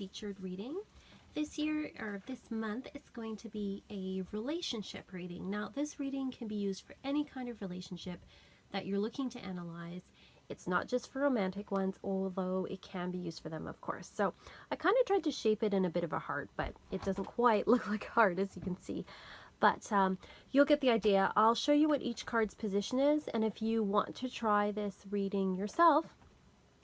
featured reading. This year, or this month, it's going to be a relationship reading. Now, this reading can be used for any kind of relationship that you're looking to analyze. It's not just for romantic ones, although it can be used for them, of course. So I kind of tried to shape it in a bit of a heart, but it doesn't quite look like a heart, as you can see. But you'll get the idea. I'll show you what each card's position is, and if you want to try this reading yourself,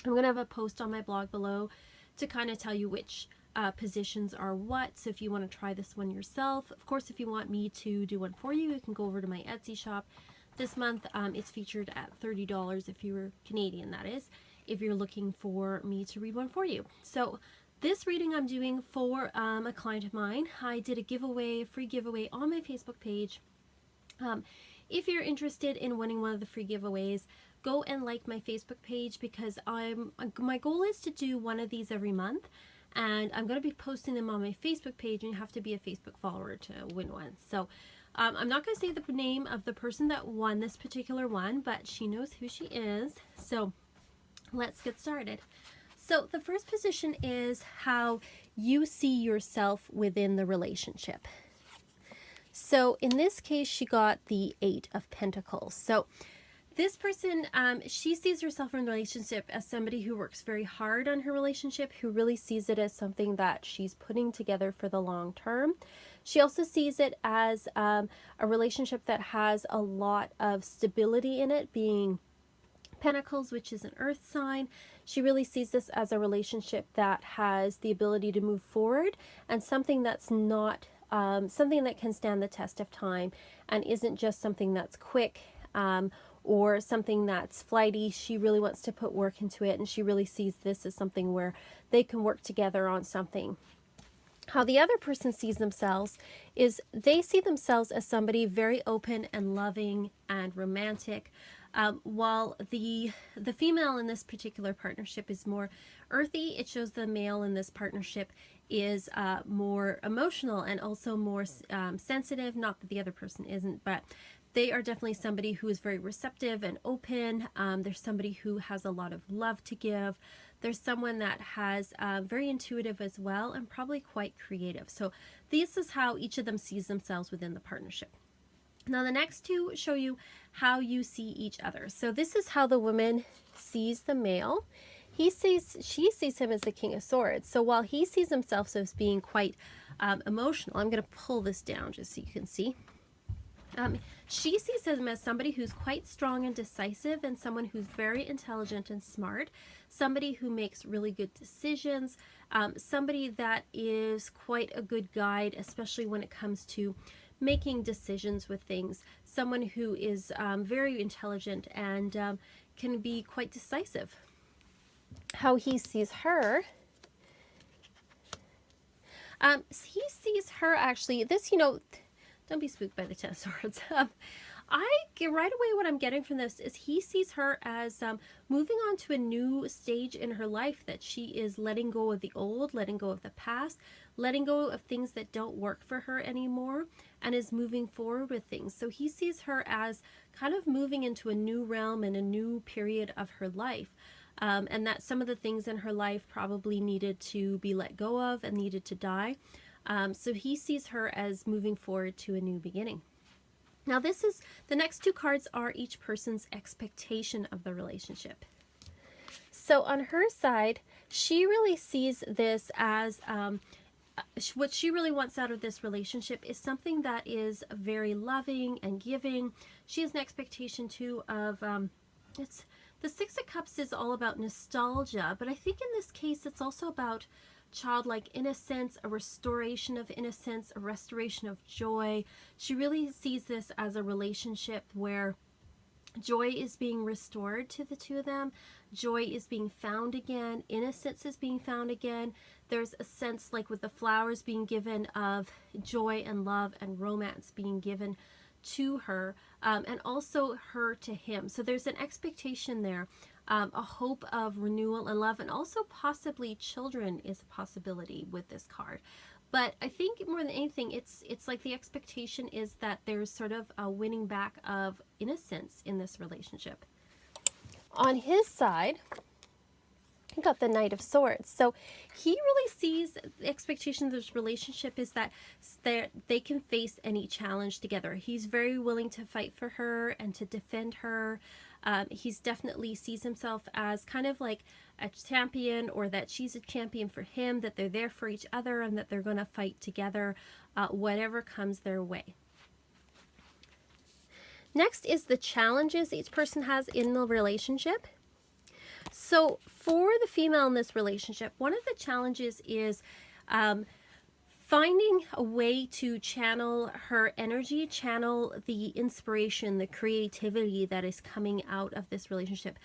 I'm going to have a post on my blog below to kind of tell you which positions are what. So if you want to try this one yourself, of course, if you want me to do one for you, you can go over to my Etsy shop. This month it's featured at $30 if you're Canadian, that is, if you're looking for me to read one for you. So this reading I'm doing for a client of mine. I did a giveaway, free giveaway on my Facebook page. If you're interested in winning one of the free giveaways, go and like my Facebook page, because my goal is to do one of these every month, and I'm going to be posting them on my Facebook page, and you have to be a Facebook follower to win one. So I'm not going to say the name of the person that won this particular one, but she knows who she is. So let's get started. So the first position is how you see yourself within the relationship. So in this case, she got the 8 of Pentacles. So this person, she sees herself in a relationship as somebody who works very hard on her relationship, who really sees it as something that she's putting together for the long term. She also sees it as a relationship that has a lot of stability in it, being Pentacles, which is an earth sign. She really sees this as a relationship that has the ability to move forward, and something that's not, something that can stand the test of time and isn't just something that's quick or something that's flighty. She really wants to put work into it, and she really sees this as something where they can work together on something. How the other person sees themselves is they see themselves as somebody very open and loving and romantic, while the female in this particular partnership is more earthy. It shows the male in this partnership is more emotional and also more sensitive. Not that the other person isn't, but they are definitely somebody who is very receptive and open. There's somebody who has a lot of love to give. There's someone that has very intuitive as well, and probably quite creative. So this is how each of them sees themselves within the partnership. Now the next two show you how you see each other. So this is how the woman sees the male. She sees him as the King of Swords. So while he sees himself as being quite emotional, I'm going to pull this down just so you can see. She sees him as somebody who's quite strong and decisive, and someone who's very intelligent and smart, somebody who makes really good decisions, somebody that is quite a good guide, especially when it comes to making decisions with things, someone who is very intelligent and can be quite decisive. How he sees her, he sees her actually, this, don't be spooked by the 10 of Swords. I get right away what I'm getting from this is he sees her as moving on to a new stage in her life, that she is letting go of the old, letting go of the past, letting go of things that don't work for her anymore, and is moving forward with things. So he sees her as kind of moving into a new realm and a new period of her life. And that some of the things in her life probably needed to be let go of and needed to die. So he sees her as moving forward to a new beginning. Now this is, the next two cards are each person's expectation of the relationship. So on her side, she really sees this as, what she really wants out of this relationship is something that is very loving and giving. She has an expectation too of, the Six of Cups is all about nostalgia, but I think in this case it's also about childlike innocence, a restoration of innocence, a restoration of joy. She really sees this as a relationship where joy is being restored to the two of them. Joy is being found again. Innocence is being found again. There's a sense, like with the flowers, being given of joy and love and romance being given to her, and also her to him. So there's an expectation there, a hope of renewal and love, and also possibly children is a possibility with this card. But I think more than anything, it's like the expectation is that there's sort of a winning back of innocence in this relationship. On his side, He got the Knight of Swords. So he really sees the expectation of this relationship is that they can face any challenge together. He's very willing to fight for her and to defend her. He's definitely sees himself as kind of like a champion, or that she's a champion for him, that they're there for each other and that they're going to fight together, whatever comes their way. Next is the challenges each person has in the relationship. So for the female in this relationship, one of the challenges is finding a way to channel her energy, channel the inspiration, the creativity that is coming out of this relationship.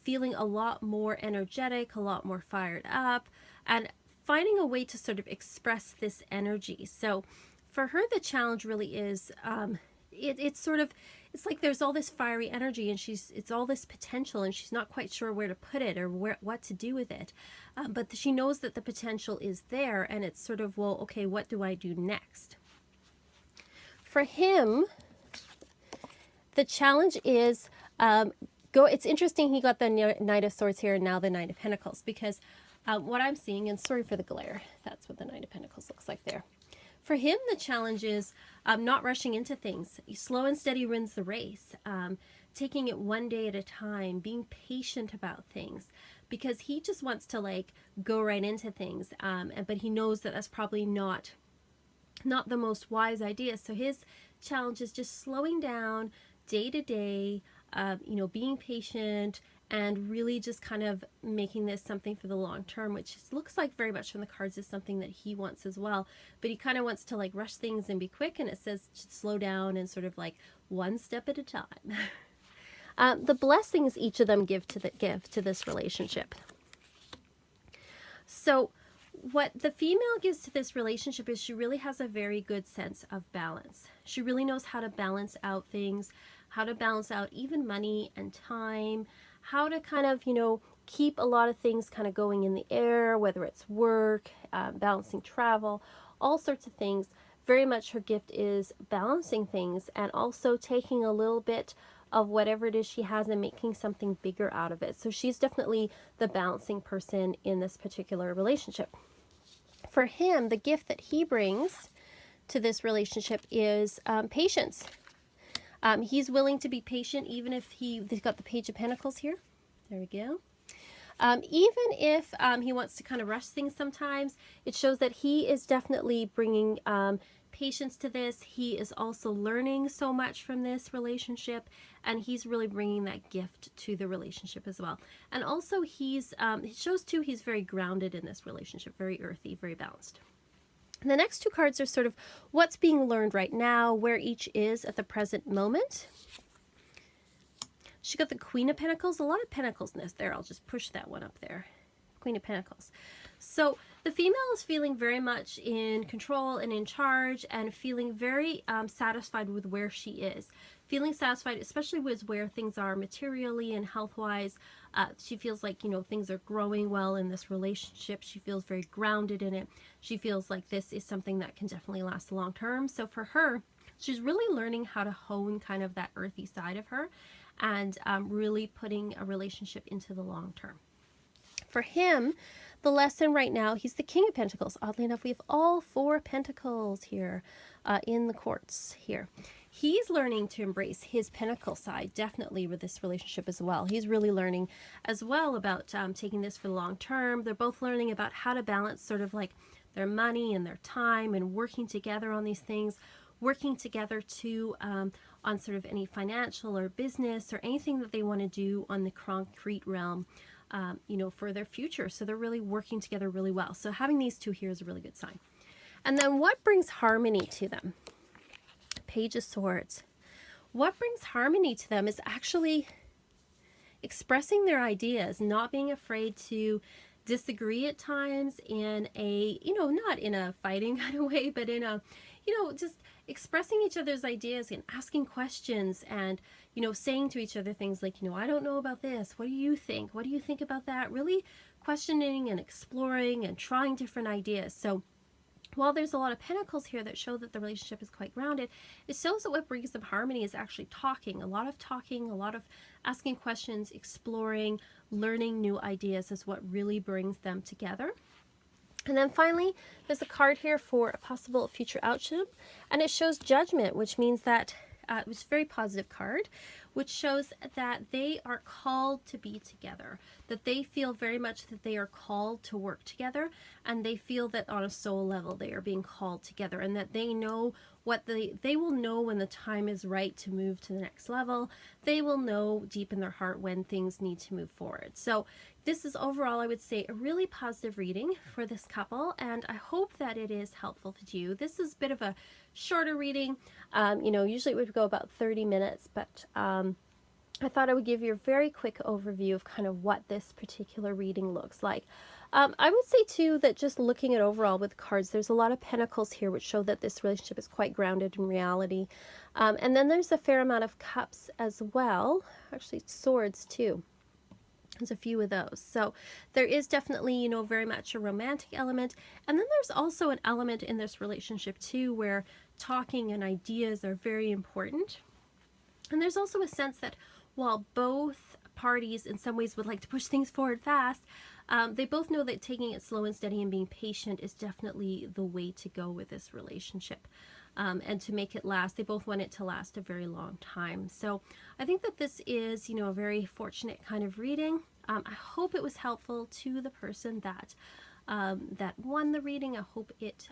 Feeling a lot more energetic, a lot more fired up, and finding a way to sort of express this energy. So for her, the challenge really is it's like there's all this fiery energy, and it's all this potential, and she's not quite sure where to put it or what to do with it. But she knows that the potential is there, and it's sort of, well, okay, what do I do next? For him, the challenge is it's interesting he got the Knight of Swords here and now the Knight of Pentacles, because what I'm seeing, and sorry for the glare, that's what the Knight of Pentacles looks like there. For him, the challenge is not rushing into things. Slow and steady wins the race. Taking it one day at a time, being patient about things, because he just wants to like go right into things. But he knows that that's probably not the most wise idea. So his challenge is just slowing down day to day, being patient, and really just kind of making this something for the long term, which looks like very much from the cards is something that he wants as well. But he kind of wants to like rush things and be quick, and it says slow down and sort of like one step at a time. The blessings each of them give to this relationship. So what the female gives to this relationship is she really has a very good sense of balance. She really knows how to balance out things, how to balance out even money and time, how to kind of, keep a lot of things kind of going in the air, whether it's work, balancing travel, all sorts of things. Very much her gift is balancing things and also taking a little bit of whatever it is she has and making something bigger out of it. So she's definitely the balancing person in this particular relationship. For him, the gift that he brings to this relationship is patience. He's willing to be patient, even if they've got the Page of Pentacles here. There we go. Even if he wants to kind of rush things sometimes, it shows that he is definitely bringing patience to this. He is also learning so much from this relationship, and he's really bringing that gift to the relationship as well. And also it shows too he's very grounded in this relationship, very earthy, very balanced. And the next two cards are sort of what's being learned right now, where each is at the present moment. She got the Queen of Pentacles, a lot of pentacles in this there. I'll just push that one up there. Queen of Pentacles. So the female is feeling very much in control and in charge, and feeling very satisfied with where she is. Feeling satisfied, especially with where things are materially and health-wise. She feels like, things are growing well in this relationship. She feels very grounded in it. She feels like this is something that can definitely last long term. So for her, she's really learning how to hone kind of that earthy side of her, and really putting a relationship into the long term. For him, the lesson right now, he's the King of Pentacles. Oddly enough, we have all 4 pentacles here in the courts here. He's learning to embrace his pentacle side, definitely, with this relationship as well. He's really learning as well about taking this for the long term. They're both learning about how to balance sort of like their money and their time, and working together on these things, working together too on sort of any financial or business or anything that they want to do on the concrete realm, for their future. So they're really working together really well. So having these two here is a really good sign. And then what brings harmony to them? Page of Swords. What brings harmony to them is actually expressing their ideas, not being afraid to disagree at times in a, not in a fighting kind of way, but in a, just expressing each other's ideas and asking questions, and, saying to each other things like, I don't know about this. What do you think? What do you think about that? Really questioning and exploring and trying different ideas. So while there's a lot of pentacles here that show that the relationship is quite grounded, it shows that what brings them harmony is actually talking, a lot of asking questions, exploring, learning new ideas is what really brings them together. And then finally, there's a card here for a possible future outcome, and it shows Judgment, which means that it was a very positive card, which shows that they are called to be together, that they feel very much that they are called to work together, and they feel that on a soul level they are being called together, and that they know what they will know when the time is right to move to the next level. They will know deep in their heart when things need to move forward. So this is overall, I would say, a really positive reading for this couple, and I hope that it is helpful to you. This is a bit of a shorter reading. Usually it would go about 30 minutes, but I thought I would give you a very quick overview of kind of what this particular reading looks like. I would say too that just looking at overall with cards, there's a lot of pentacles here which show that this relationship is quite grounded in reality. And then there's a fair amount of cups as well, actually swords too. There's a few of those. So there is definitely, very much a romantic element. And then there's also an element in this relationship too where talking and ideas are very important. And there's also a sense that while both parties in some ways would like to push things forward fast, they both know that taking it slow and steady and being patient is definitely the way to go with this relationship. And to make it last, they both want it to last a very long time. So I think that this is, a very fortunate kind of reading. I hope it was helpful to the person that won the reading. I hope it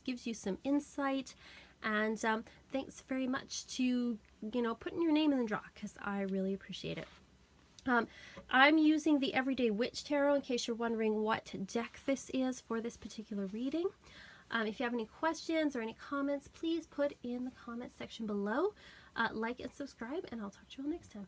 gives you some insight. And thanks very much to, putting your name in the draw, because I really appreciate it. I'm using the Everyday Witch Tarot in case you're wondering what deck this is for this particular reading. If you have any questions or any comments, please put in the comment section below. Like and subscribe, and I'll talk to you all next time.